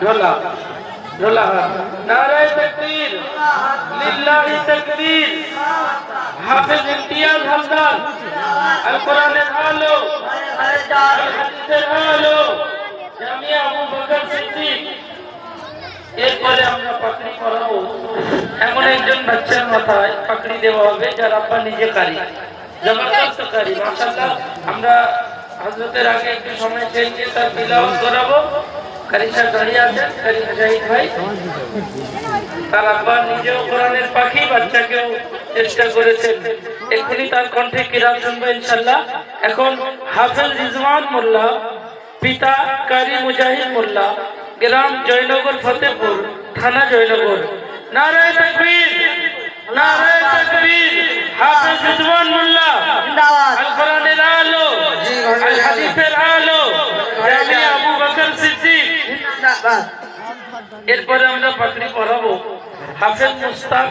ঢোলা ঢোলা নারায়ে তাকবীর লিল্লাহি তাকবীর হাফেজ ইমতিয়াজ হালদার আল কোরআনের আলো আল হাদিসের আলো জামিয়া আবু বকর সিদ্দিক। এরপরে আমরা পাকড়ি পরাবো। এমন একজন বাচ্চার মাথায় পাকড়ি দেওয়া হবে যার আব্বা নিজে কারি, জবরদস্ত কারি। মাশাআল্লাহ, আমরা হযরতের আগে একটু সময় চেয়ে তার তিলাওয়াত করাবো। কারি সাহেব দাঁড়িয়ে আছেন, কারি মুজাহিদ ভাই। তার আব্বা নিজেও কোরআনের পাখি, বাচ্চাকেও চেষ্টা করেছেন। এখনই তার কণ্ঠে কিরাত শুনবো ইনশাআল্লাহ। এখন হাফেজ রিজওয়ান মোল্লা, পিতা কারি মুজাহিদ মোল্লা, গ্রাম জয়নগর ফতেপুর, থানা জয়নগর। নারায়ে তাকবীর নারায়ে তাকবীর। হাফেজ রিজওয়ান মোল্লা আল কোরআনের আলো আল হাদিসের আলো জামিয়া আবু বকর সিদ্দিক। এরপরে আমরা পাকড়ি পরাবো। হাফেজ মুস্তাক